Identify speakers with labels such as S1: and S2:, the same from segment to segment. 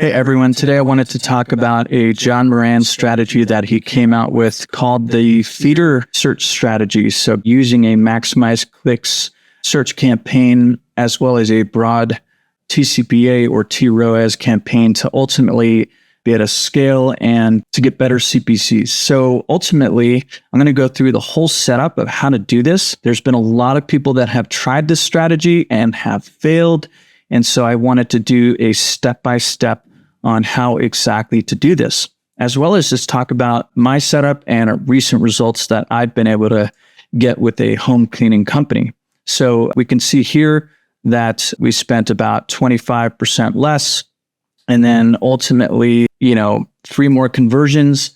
S1: Hey everyone, today I wanted to talk about a John Moran strategy that he came out with called the feeder search strategy. So using a maximize clicks search campaign as well as a broad tCPA or tROAS campaign to ultimately be able to scale and to get better CPCs. So ultimately, I'm going to go through the whole setup of how to do this. There's been a lot of people that have tried this strategy and have failed. And so I wanted to do a step-by-step on how exactly to do this, as well as just talk about my setup and recent results that I've been able to get with a home cleaning company. So we can see here that we spent about 25% less, and then ultimately, 3 more conversions,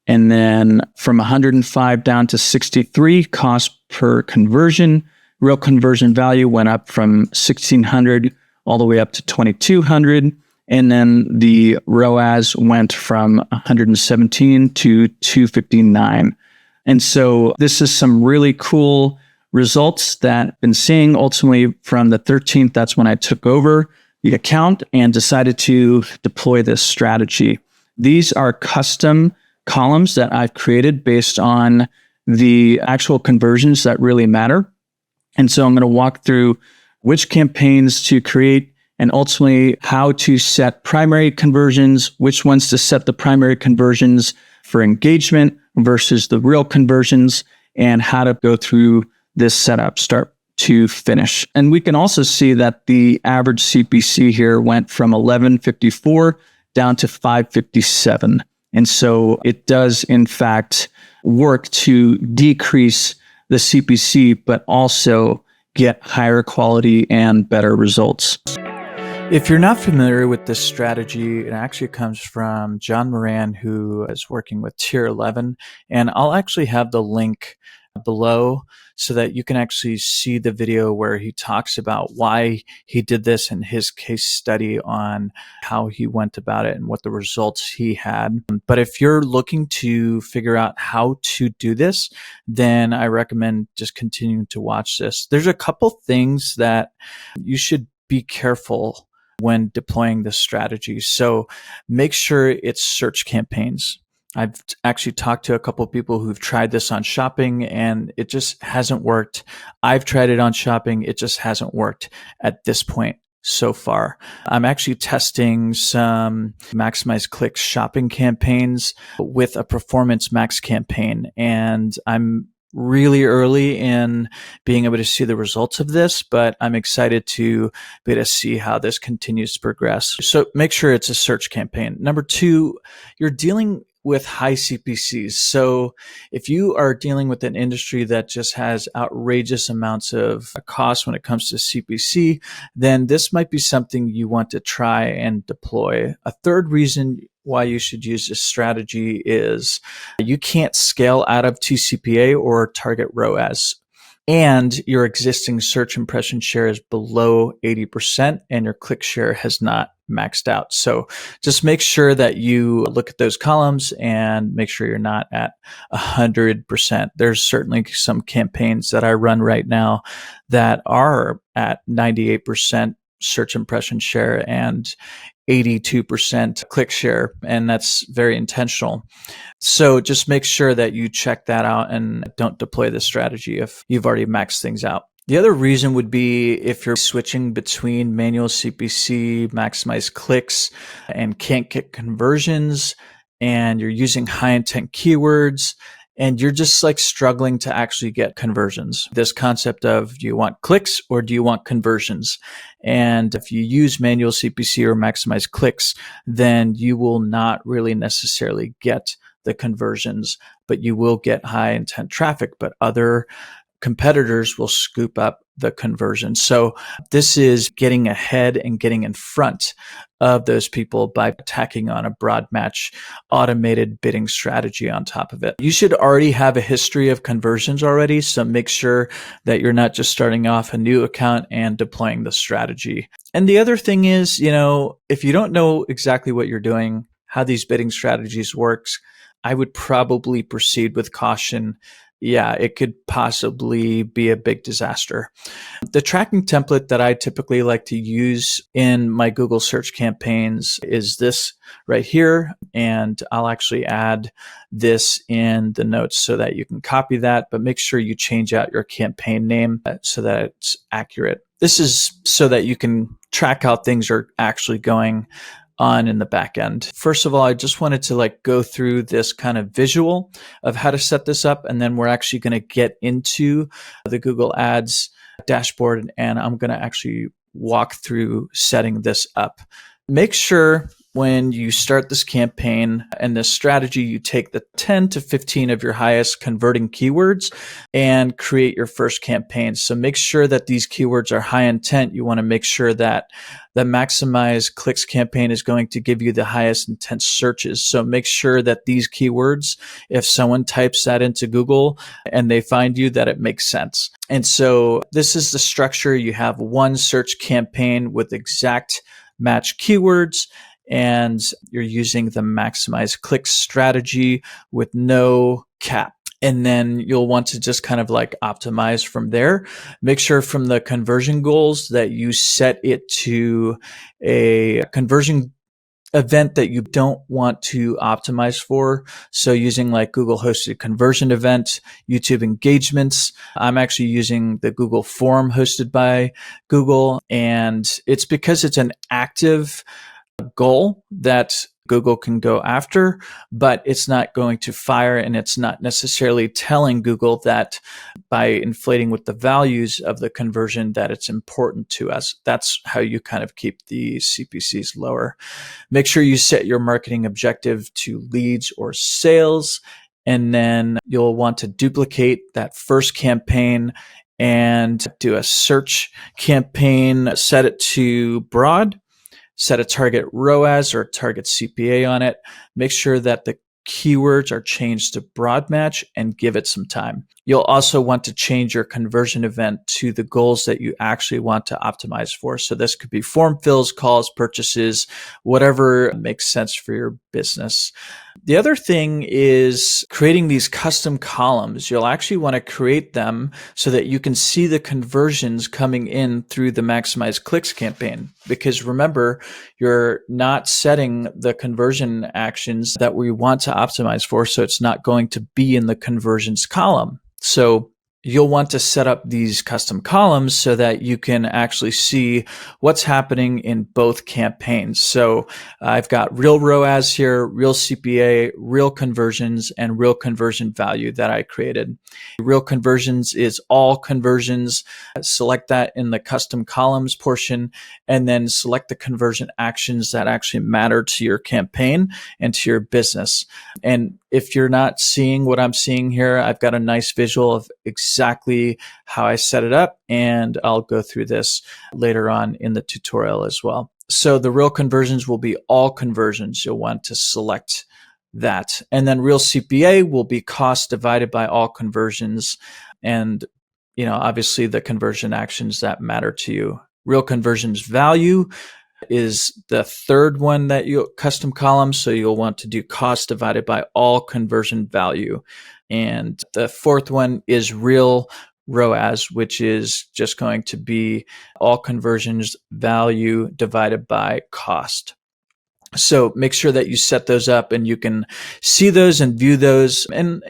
S1: and then from 105 down to 63 cost per conversion. Real conversion value went up from 1,600 all the way up to 2,200. And then the ROAS went from 117 to 259. And so this is some really cool results that I've been seeing. Ultimately, from the 13th, that's when I took over the account and decided to deploy this strategy. These are custom columns that I've created based on the actual conversions that really matter. And so I'm going to walk through which campaigns to create and ultimately how to set primary conversions, which ones to set the primary conversions for engagement versus the real conversions, and how to go through this setup start to finish. And we can also see that the average CPC here went from 1154 down to 557. And so it does, in fact, work to decrease the CPC, but also get higher quality and better results. If you're not familiar with this strategy, it actually comes from John Moran, who is working with Tier 11. And I'll actually have the link below so that you can actually see the video where he talks about why he did this and his case study on how he went about it and what the results he had. But if you're looking to figure out how to do this, then I recommend just continuing to watch this. There's a couple things that you should be careful when deploying this strategy. So make sure it's search campaigns. I've actually talked to a couple of people who've tried this on shopping and it just hasn't worked. I've tried it on shopping. It just hasn't worked at this point so far. I'm actually testing some maximize clicks shopping campaigns with a performance max campaign, and I'm really early in being able to see the results of this, but I'm excited to be able to see how this continues to progress. So make sure it's a search campaign. Number 2, you're dealing with high CPCs. So if you are dealing with an industry that just has outrageous amounts of cost when it comes to CPC, then this might be something you want to try and deploy. A third reason why you should use this strategy is you can't scale out of tCPA or target ROAS, and your existing search impression share is below 80% and your click share has not maxed out. So just make sure that you look at those columns and make sure you're not at 100%. There's certainly some campaigns that I run right now that are at 98% search impression share and 82% click share, and that's very intentional. So just make sure that you check that out and don't deploy this strategy if you've already maxed things out. The other reason would be if you're switching between manual CPC, maximize clicks, and can't get conversions, and you're using high intent keywords, and you're just like struggling to actually get conversions. This concept of, do you want clicks or do you want conversions? And if you use manual CPC or maximize clicks, then you will not really necessarily get the conversions, but you will get high intent traffic, but other competitors will scoop up the conversion. So this is getting ahead and getting in front of those people by tacking on a broad match automated bidding strategy on top of it. You should already have a history of conversions already, so make sure that you're not just starting off a new account and deploying the strategy. And the other thing is, if you don't know exactly what you're doing, how these bidding strategies works, I would probably proceed with caution yeah, it could possibly be a big disaster. The tracking template that I typically like to use in my Google search campaigns is this right here. And I'll actually add this in the notes so that you can copy that, but make sure you change out your campaign name so that it's accurate. This is so that you can track how things are actually going on in the back end. First of all, I just wanted to go through this kind of visual of how to set this up, and then we're actually going to get into the Google Ads dashboard, and I'm going to actually walk through setting this up. Make sure when you start this campaign and this strategy, you take the 10 to 15 of your highest converting keywords and create your first campaign. So make sure that these keywords are high intent. You want to make sure that the maximize clicks campaign is going to give you the highest intent searches. So make sure that these keywords, if someone types that into Google and they find you, that it makes sense. And so this is the structure. You have one search campaign with exact match keywords, and you're using the maximize clicks strategy with no cap. And then you'll want to just kind of optimize from there. Make sure from the conversion goals that you set it to a conversion event that you don't want to optimize for. So using Google hosted conversion event, YouTube engagements. I'm actually using the Google form hosted by Google, and it's because it's an active goal that Google can go after, but it's not going to fire, and it's not necessarily telling Google that by inflating with the values of the conversion that it's important to us. That's how you kind of keep the CPCs lower. Make sure you set your marketing objective to leads or sales, and then you'll want to duplicate that first campaign and do a search campaign, set it to broad, set a target ROAS or target CPA on it. Make sure that the keywords are changed to broad match and give it some time. You'll also want to change your conversion event to the goals that you actually want to optimize for. So this could be form fills, calls, purchases, whatever makes sense for your business. The other thing is creating these custom columns. You'll actually want to create them so that you can see the conversions coming in through the maximize clicks campaign. Because remember, you're not setting the conversion actions that we want to optimize for, so it's not going to be in the conversions column. So you'll want to set up these custom columns so that you can actually see what's happening in both campaigns. So I've got real ROAS here, real CPA, real conversions, and real conversion value that I created. Real conversions is all conversions. Select that in the custom columns portion, and then select the conversion actions that actually matter to your campaign and to your business. And if you're not seeing what I'm seeing here, I've got a nice visual of exactly how I set it up, and I'll go through this later on in the tutorial as well. So the real conversions will be all conversions. You'll want to select that. And then real CPA will be cost divided by all conversions, and obviously the conversion actions that matter to you. Real conversions value is the third one that you custom column. So you'll want to do cost divided by all conversion value. And the fourth one is real ROAS, which is just going to be all conversions value divided by cost. So make sure that you set those up and you can see those and view those. And,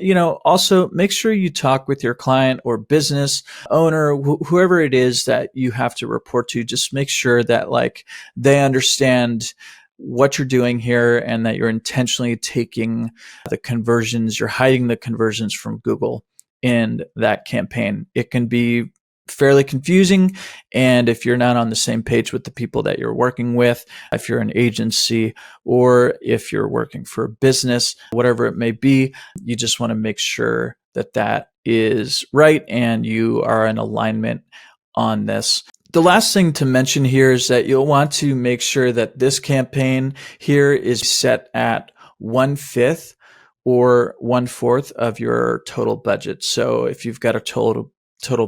S1: also make sure you talk with your client or business owner, whoever it is that you have to report to. Just make sure that they understand what you're doing here and that you're intentionally taking the conversions, you're hiding the conversions from Google in that campaign. It can be fairly confusing. And if you're not on the same page with the people that you're working with, if you're an agency or if you're working for a business, whatever it may be, you just want to make sure that that is right and you are in alignment on this. The last thing to mention here is that you'll want to make sure that this campaign here is set at 1/5 or 1/4 of your total budget. So if you've got a total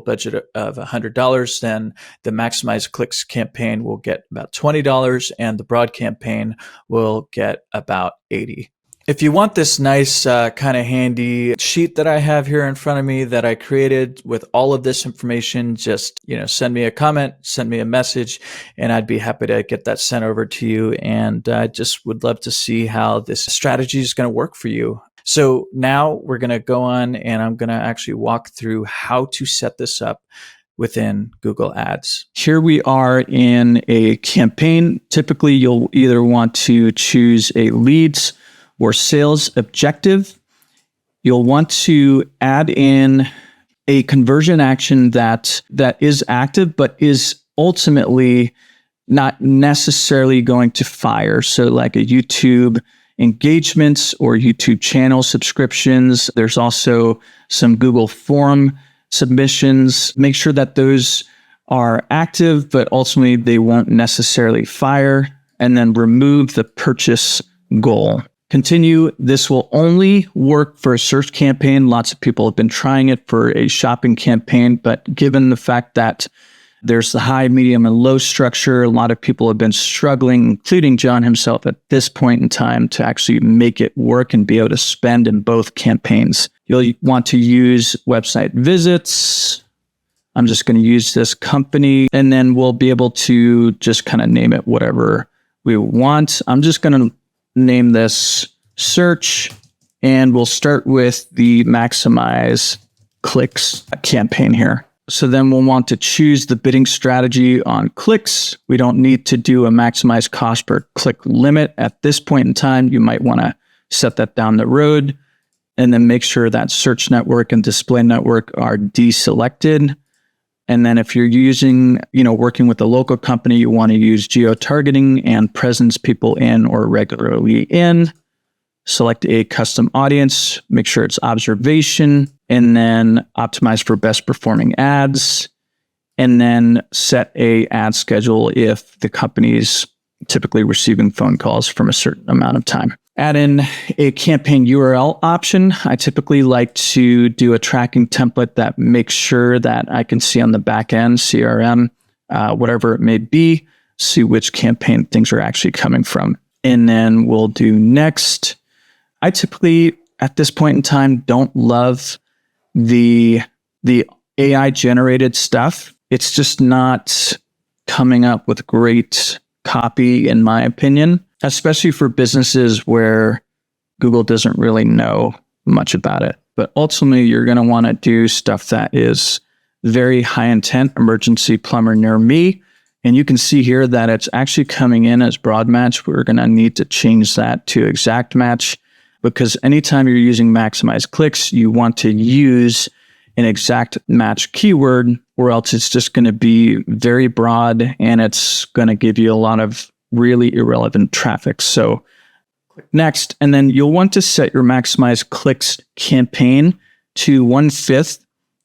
S1: budget of $100, then the maximize clicks campaign will get about $20 and the broad campaign will get about $80. If you want this nice kind of handy sheet that I have here in front of me that I created with all of this information, just, send me a comment, send me a message, and I'd be happy to get that sent over to you. And I just would love to see how this strategy is going to work for you. So now we're going to go on and I'm going to actually walk through how to set this up within Google Ads. Here we are in a campaign. Typically, you'll either want to choose a leads or sales objective. You'll want to add in a conversion action that is active, but is ultimately not necessarily going to fire. So like a YouTube engagements or YouTube channel subscriptions. There's also some Google form submissions. Make sure that those are active, but ultimately they won't necessarily fire. And then remove the purchase goal. Continue. This will only work for a search campaign. Lots of people have been trying it for a shopping campaign, but given the fact that there's the high, medium, and low structure, a lot of people have been struggling, including John himself at this point in time, to actually make it work and be able to spend in both campaigns. You'll want to use website visits. I'm just going to use this company, and then we'll be able to just kind of name it whatever we want. I'm just going to name this search, and we'll start with the maximize clicks campaign here. So then we'll want to choose the bidding strategy on clicks. We don't need to do a maximize cost per click limit at this point in time. You might want to set that down the road, and then make sure that search network and display network are deselected. And then if you're using, working with a local company, you want to use geo-targeting and presence people in or regularly in. Select a custom audience, make sure it's observation, and then optimize for best performing ads. And then set a ad schedule if the company's typically receiving phone calls from a certain amount of time. Add in a campaign URL option. I typically like to do a tracking template that makes sure that I can see on the back end, CRM, whatever it may be, see which campaign things are actually coming from. And then we'll do next. I typically, at this point in time, don't love the AI generated stuff. It's just not coming up with great copy, in my opinion, especially for businesses where Google doesn't really know much about it. But ultimately, you're going to want to do stuff that is very high intent, emergency plumber near me. And you can see here that it's actually coming in as broad match. We're going to need to change that to exact match, because anytime you're using maximize clicks, you want to use an exact match keyword, or else it's just going to be very broad and it's going to give you a lot of really irrelevant traffic. So click next, and then you'll want to set your maximize clicks campaign to 1/5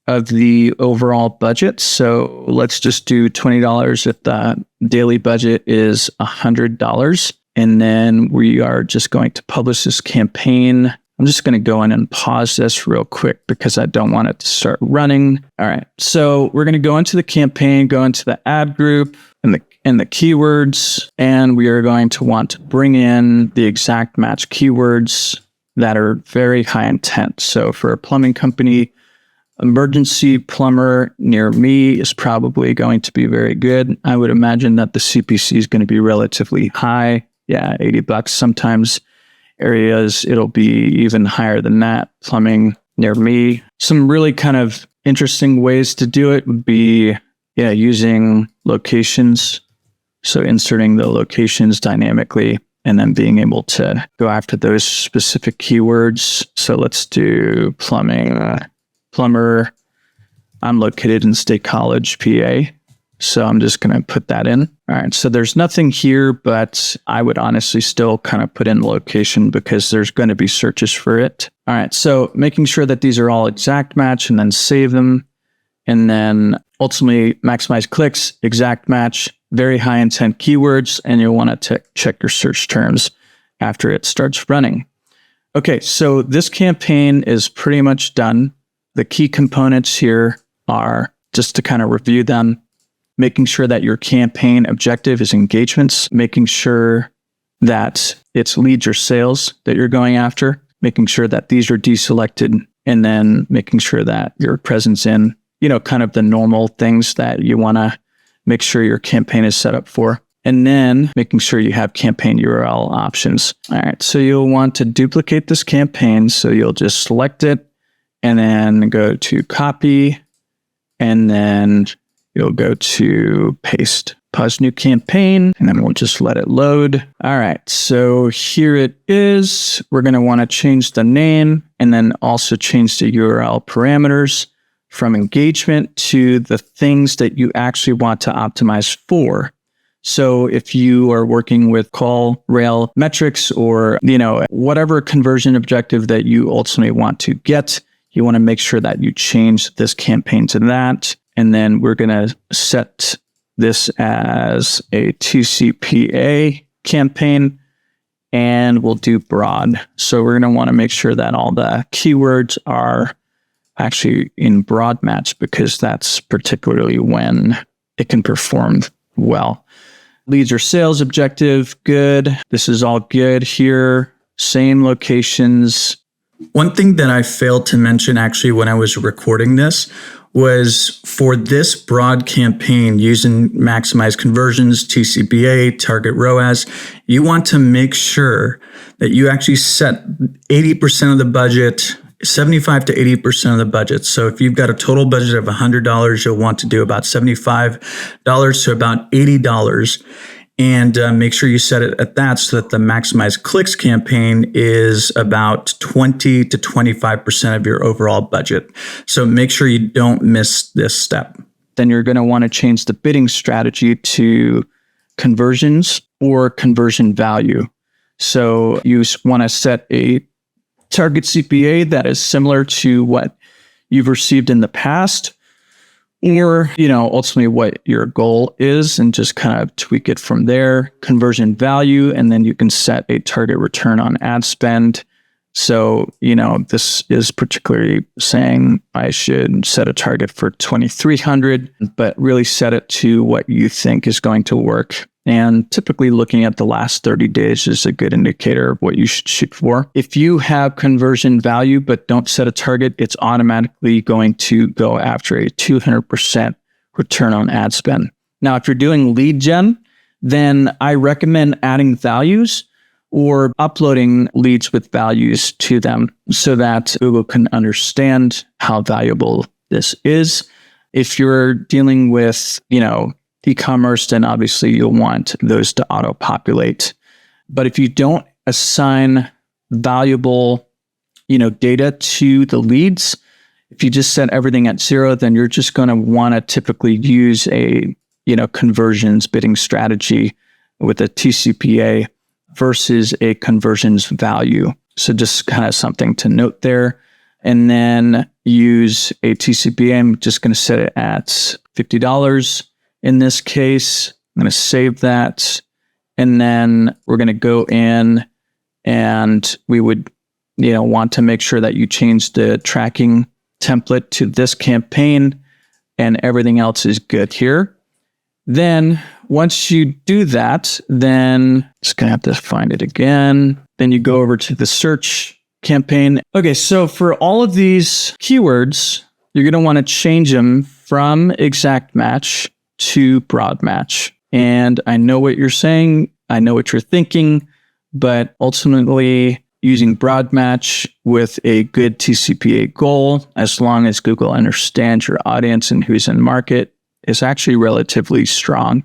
S1: of the overall budget. So let's just do $20 if the daily budget is $100. And then we are just going to publish this campaign. I'm just going to go in and pause this real quick because I don't want it to start running. All right. So we're going to go into the campaign, go into the ad group and the keywords, and we are going to want to bring in the exact match keywords that are very high intent. So for a plumbing company, emergency plumber near me is probably going to be very good. I would imagine that the CPC is going to be relatively high. Yeah, $80. Sometimes areas, it'll be even higher than that. Plumbing near me. Some really kind of interesting ways to do it would be, using locations. So inserting the locations dynamically and then being able to go after those specific keywords. So let's do plumbing. Plumber. I'm located in State College, PA. So I'm just going to put that in. All right. So there's nothing here, but I would honestly still kind of put in the location because there's going to be searches for it. All right. So making sure that these are all exact match and then save them. And then ultimately maximize clicks, exact match, very high intent keywords. And you'll want to check your search terms after it starts running. Okay. So this campaign is pretty much done. The key components here are, just to kind of review them, making sure that your campaign objective is engagements, making sure that it's leads or sales that you're going after, making sure that these are deselected, and then making sure that your presence in, kind of the normal things that you want to make sure your campaign is set up for. And then making sure you have campaign URL options. All right, so you'll want to duplicate this campaign. So you'll just select it and then go to copy, and then you'll go to paste. Pause new campaign, and then we'll just let it load. All right, so here it is. We're going to want to change the name and then also change the URL parameters from engagement to the things that you actually want to optimize for. So if you are working with call rail metrics or, whatever conversion objective that you ultimately want to get, you want to make sure that you change this campaign to that. And then we're going to set this as a tCPA campaign, and we'll do broad. So we're going to want to make sure that all the keywords are actually in broad match, because that's particularly when it can perform well. Leads or sales objective, good. This is all good here. Same locations. One thing that I failed to mention actually when I was recording this was for this broad campaign using maximize conversions, tCPA, target ROAS, you want to make sure that you actually set 80% of the budget, 75 to 80% of the budget. So if you've got a total budget of $100, you'll want to do about $75 to about $80. And make sure you set it at that so that the maximize clicks campaign is about 20 to 25% of your overall budget. So make sure you don't miss this step. Then you're going to want to change the bidding strategy to conversions or conversion value. So you want to set a target CPA that is similar to what you've received in the past, or, ultimately what your goal is, and just kind of tweak it from there. Conversion value, and then you can set a target return on ad spend. So, this is particularly saying I should set a target for 2,300, but really set it to what you think is going to work. And typically looking at the last 30 days is a good indicator of what you should shoot for. If you have conversion value but don't set a target, it's automatically going to go after a 200% return on ad spend. Now, if you're doing lead gen, then I recommend adding values or uploading leads with values to them so that Google can understand how valuable this is. If you're dealing with, e-commerce, then obviously you'll want those to auto-populate. But if you don't assign valuable, data to the leads, if you just set everything at 0, then you're just going to want to typically use a, conversions bidding strategy with a tCPA versus a conversions value. So just kind of something to note there. And then use a tCPA. I'm just going to set it at $50. In this case, I'm going to save that, and then we're going to go in, and we would, want to make sure that you change the tracking template to this campaign, and everything else is good here. Then once you do that, then just going to have to find it again. Then you go over to the search campaign. Okay, so for all of these keywords, you're going to want to change them from exact match to broad match. And I know what you're saying. I know what you're thinking, but ultimately using broad match with a good tCPA goal, as long as Google understands your audience and who's in market, is actually relatively strong.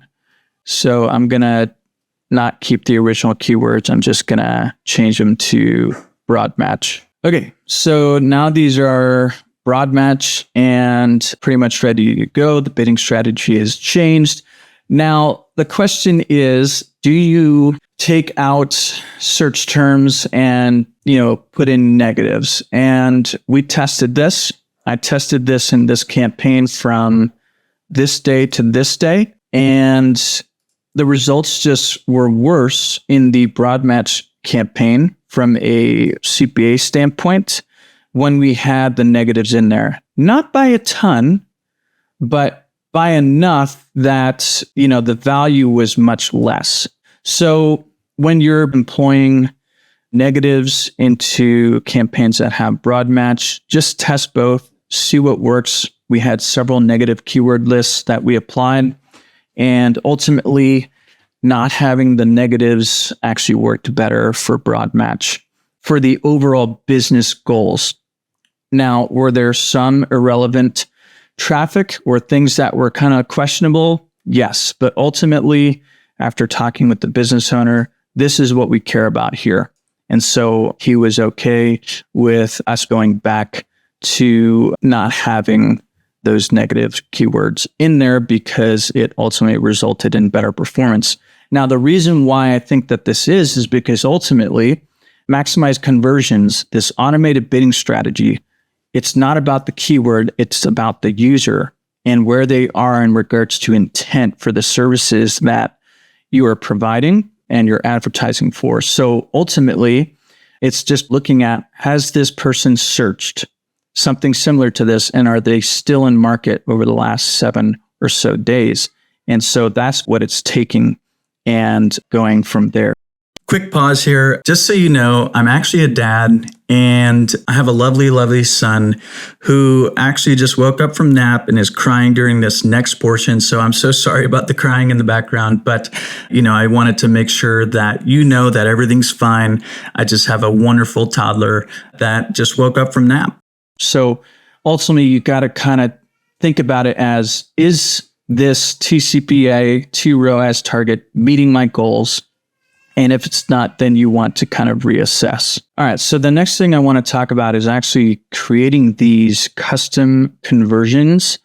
S1: So I'm going to not keep the original keywords. I'm just going to change them to broad match. Okay, so now these are broad match and pretty much ready to go. The bidding strategy has changed. Now, the question is, do you take out search terms and, put in negatives? And we tested this. I tested this in this campaign from this day to this day. And the results just were worse in the broad match campaign from a CPA standpoint when we had the negatives in there. Not by a ton, but by enough that, the value was much less. So when you're employing negatives into campaigns that have broad match, just test both, see what works. We had several negative keyword lists that we applied, and ultimately not having the negatives actually worked better for broad match for the overall business goals. Now, were there some irrelevant traffic or things that were kind of questionable? Yes, but ultimately, after talking with the business owner, this is what we care about here. And so he was okay with us going back to not having those negative keywords in there because it ultimately resulted in better performance. Now, the reason why I think that this is because ultimately, maximize conversions, this automated bidding strategy, it's not about the keyword, it's about the user and where they are in regards to intent for the services that you are providing and you're advertising for. So ultimately, it's just looking at, has this person searched something similar to this, and are they still in market over the last 7 or so days? And so that's what it's taking and going from there. Quick pause here. Just so you know, I'm actually a dad and I have a lovely, lovely son who actually just woke up from nap and is crying during this next portion. So I'm so sorry about the crying in the background, but I wanted to make sure that you know that everything's fine. I just have a wonderful toddler that just woke up from nap. So ultimately, you got to kind of think about it as, is this tCPA, tROAS target meeting my goals? And if it's not, then you want to kind of reassess. All right. So the next thing I want to talk about is actually creating these custom conversions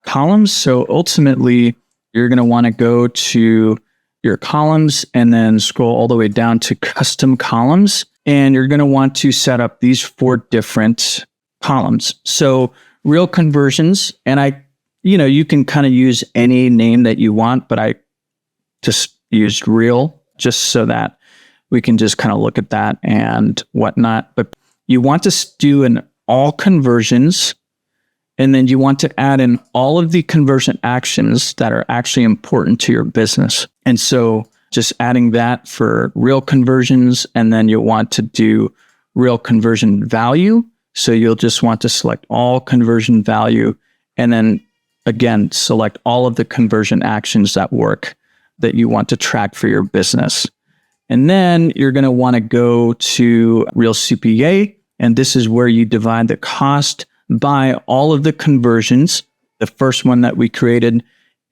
S1: columns. So ultimately, you're going to want to go to your columns and then scroll all the way down to custom columns. And you're going to want to set up these 4 different columns. So real conversions, and you can kind of use any name that you want, but I just used real just so that we can just kind of look at that and whatnot. But you want to do an all conversions, and then you want to add in all of the conversion actions that are actually important to your business. And so just adding that for real conversions, and then you'll want to do real conversion value. So you'll just want to select all conversion value, and then again, select all of the conversion actions that work that you want to track for your business. And then you're going to want to go to real CPA. And this is where you divide the cost by all of the conversions, the first one that we created,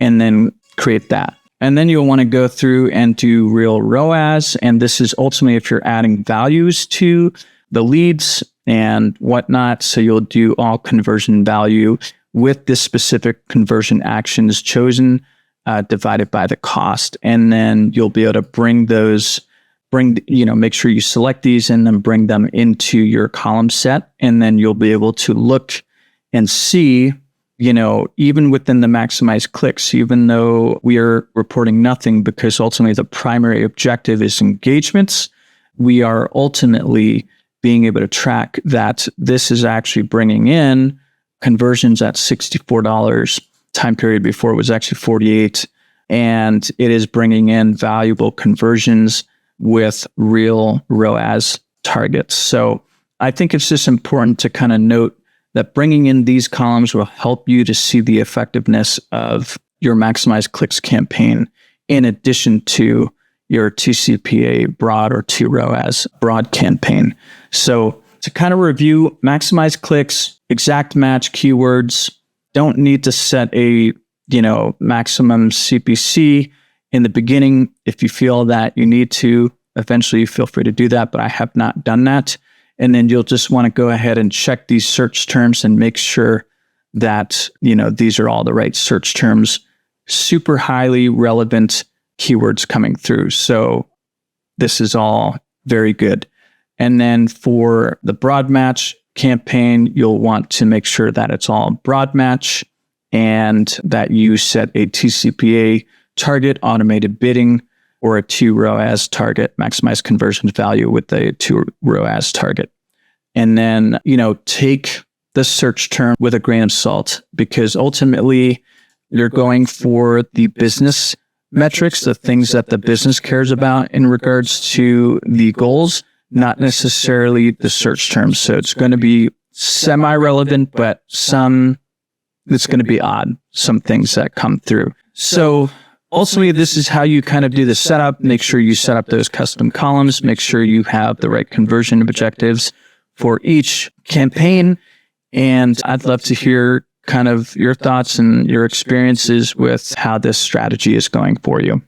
S1: and then create that. And then you'll want to go through and do real ROAS. And this is ultimately if you're adding values to the leads and whatnot. So you'll do all conversion value with this specific conversion actions chosen, divided by the cost. And then you'll be able to make sure you select these and then bring them into your column set. And then you'll be able to look and see, even within the maximized clicks, even though we are reporting nothing because ultimately the primary objective is engagements, we are ultimately being able to track that this is actually bringing in conversions at $64. Time period before it was actually 48, and it is bringing in valuable conversions with real ROAS targets. So I think it's just important to kind of note that bringing in these columns will help you to see the effectiveness of your maximized clicks campaign in addition to your tCPA broad or tROAS broad campaign. So to kind of review, maximize clicks, exact match keywords, don't need to set a, maximum CPC in the beginning. If you feel that you need to, eventually feel free to do that, but I have not done that. And then you'll just want to go ahead and check these search terms and make sure that, these are all the right search terms, super highly relevant keywords coming through. So this is all very good. And then for the broad match campaign, you'll want to make sure that it's all broad match and that you set a tCPA target, automated bidding, or a tROAS target, maximize conversion value with a tROAS target. And then, take the search term with a grain of salt, because ultimately you're going for the business metrics, the things that the business cares about in regards to the goals, not necessarily the search terms. So it's going to be semi-relevant, but it's going to be odd, some things that come through. So ultimately, this is how you kind of do the setup. Make sure you set up those custom columns. Make sure you have the right conversion objectives for each campaign. And I'd love to hear kind of your thoughts and your experiences with how this strategy is going for you.